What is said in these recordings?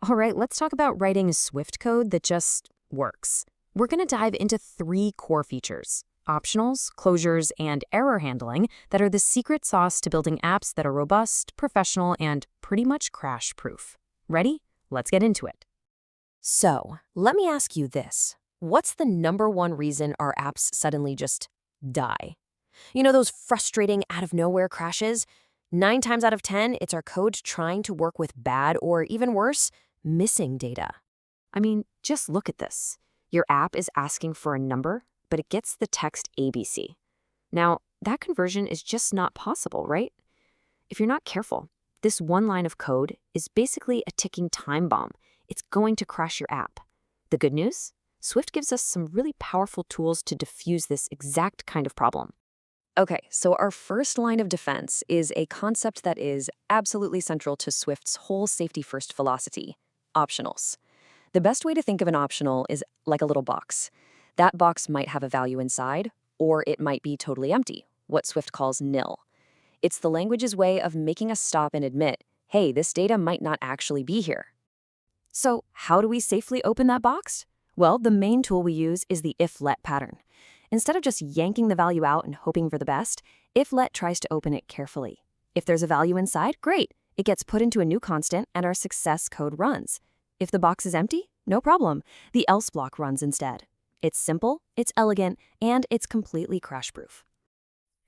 All right, let's talk about writing Swift code that just works. We're going to dive into 3 core features: optionals, closures, and error handling that are the secret sauce to building apps that are robust, professional, and pretty much crash-proof. Ready? Let's get into it. So, let me ask you this. What's the #1 reason our apps suddenly just die? You know those frustrating out-of-nowhere crashes? 9 times out of 10, it's our code trying to work with bad or, even worse, missing data. I mean, just look at this. Your app is asking for a number, but it gets the text ABC. Now, that conversion is just not possible, right? If you're not careful, this one line of code is basically a ticking time bomb. It's going to crash your app. The good news? Swift gives us some really powerful tools to diffuse this exact kind of problem. Okay, so our first line of defense is a concept that is absolutely central to Swift's whole safety-first philosophy: optionals. The best way to think of an optional is like a little box. That box might have a value inside, or it might be totally empty, what Swift calls nil. It's the language's way of making us stop and admit, hey, this data might not actually be here. So how do we safely open that box? Well, the main tool we use is the if-let pattern. Instead of just yanking the value out and hoping for the best, if-let tries to open it carefully. If there's a value inside, great. It gets put into a new constant and our success code runs. If the box is empty, no problem. The else block runs instead. It's simple, it's elegant, and it's completely crash-proof.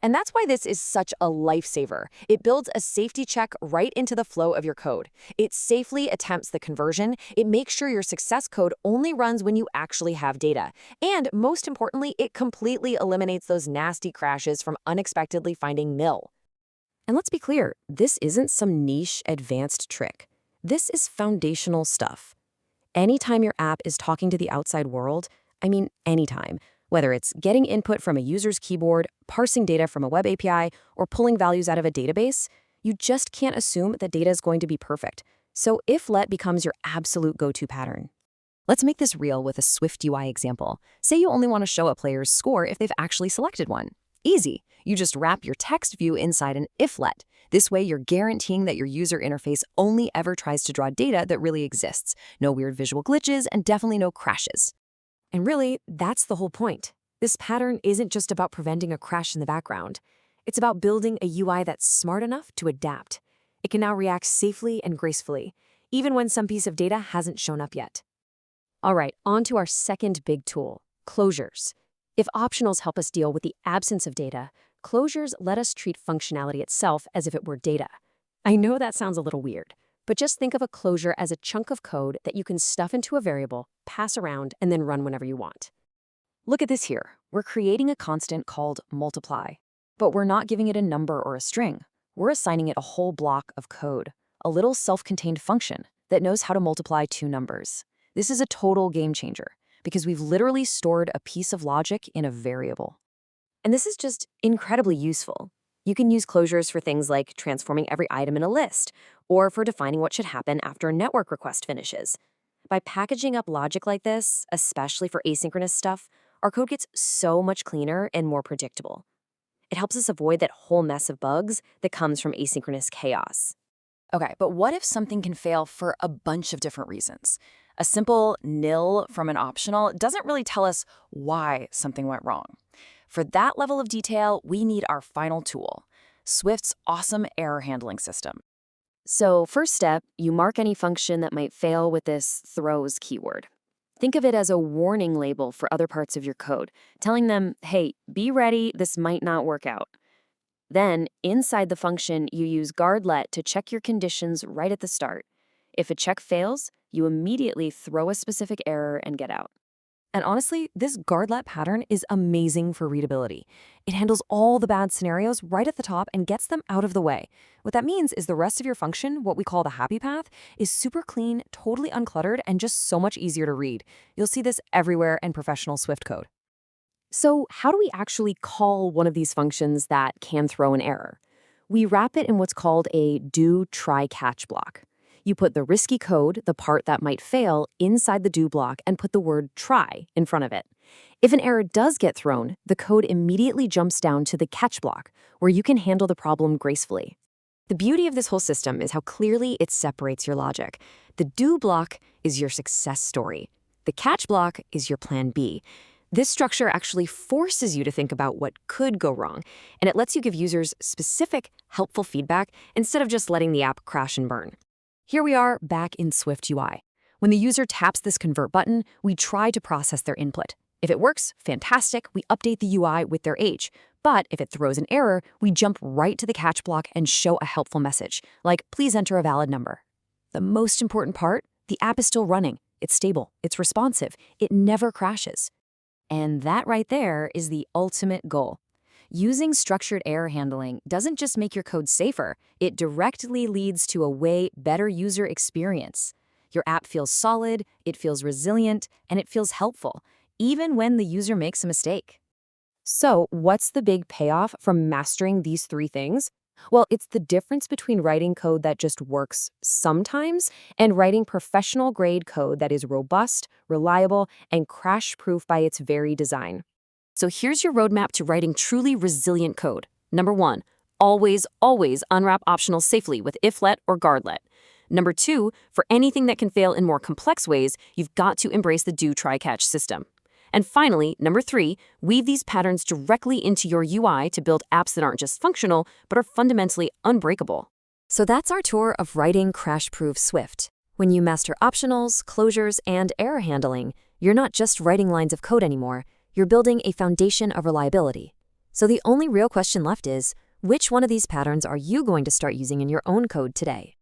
And that's why this is such a lifesaver. It builds a safety check right into the flow of your code. It safely attempts the conversion. It makes sure your success code only runs when you actually have data. And most importantly, it completely eliminates those nasty crashes from unexpectedly finding nil. And let's be clear, this isn't some niche advanced trick. This is foundational stuff. Anytime your app is talking to the outside world, I mean anytime, whether it's getting input from a user's keyboard, parsing data from a web API, or pulling values out of a database, you just can't assume that data is going to be perfect. So if-let becomes your absolute go-to pattern. Let's make this real with a Swift UI example. Say you only want to show a player's score if they've actually selected one. Easy. You just wrap your text view inside an if-let. This way, you're guaranteeing that your user interface only ever tries to draw data that really exists. No weird visual glitches, and definitely no crashes. And really, that's the whole point. This pattern isn't just about preventing a crash in the background. It's about building a UI that's smart enough to adapt. It can now react safely and gracefully, even when some piece of data hasn't shown up yet. All right, on to our second big tool, closures. If optionals help us deal with the absence of data, closures let us treat functionality itself as if it were data. I know that sounds a little weird, but just think of a closure as a chunk of code that you can stuff into a variable, pass around, and then run whenever you want. Look at this here. We're creating a constant called multiply, but we're not giving it a number or a string. We're assigning it a whole block of code, a little self-contained function that knows how to multiply 2 numbers. This is a total game changer because we've literally stored a piece of logic in a variable. And this is just incredibly useful. You can use closures for things like transforming every item in a list, or for defining what should happen after a network request finishes. By packaging up logic like this, especially for asynchronous stuff, our code gets so much cleaner and more predictable. It helps us avoid that whole mess of bugs that comes from asynchronous chaos. Okay, but what if something can fail for a bunch of different reasons? A simple nil from an optional doesn't really tell us why something went wrong. For that level of detail, we need our final tool, Swift's awesome error handling system. So first step, you mark any function that might fail with this throws keyword. Think of it as a warning label for other parts of your code, telling them, hey, be ready, this might not work out. Then, inside the function, you use guard-let to check your conditions right at the start. If a check fails, you immediately throw a specific error and get out. And honestly, this guard-let pattern is amazing for readability. It handles all the bad scenarios right at the top and gets them out of the way. What that means is the rest of your function, what we call the happy path, is super clean, totally uncluttered, and just so much easier to read. You'll see this everywhere in professional Swift code. So how do we actually call one of these functions that can throw an error? We wrap it in what's called a do, try, catch block. You put the risky code, the part that might fail, inside the do block and put the word try in front of it. If an error does get thrown, the code immediately jumps down to the catch block, where you can handle the problem gracefully. The beauty of this whole system is how clearly it separates your logic. The do block is your success story. The catch block is your plan B. This structure actually forces you to think about what could go wrong, and it lets you give users specific, helpful feedback instead of just letting the app crash and burn. Here we are back in Swift UI. When the user taps this convert button, we try to process their input. If it works, fantastic, we update the UI with their age. But if it throws an error, we jump right to the catch block and show a helpful message, like please enter a valid number. The most important part, the app is still running. It's stable, it's responsive, it never crashes. And that right there is the ultimate goal. Using structured error handling doesn't just make your code safer, it directly leads to a way better user experience. Your app feels solid, it feels resilient, and it feels helpful, even when the user makes a mistake. So, what's the big payoff from mastering these three things? Well, it's the difference between writing code that just works sometimes and writing professional-grade code that is robust, reliable, and crash-proof by its very design. So here's your roadmap to writing truly resilient code. Number 1, always unwrap optionals safely with if-let or guard-let. Number 2, for anything that can fail in more complex ways, you've got to embrace the do-try-catch system. And finally, number 3, weave these patterns directly into your UI to build apps that aren't just functional, but are fundamentally unbreakable. So that's our tour of writing crash-proof Swift. When you master optionals, closures, and error handling, you're not just writing lines of code anymore, you're building a foundation of reliability. So the only real question left is, which one of these patterns are you going to start using in your own code today?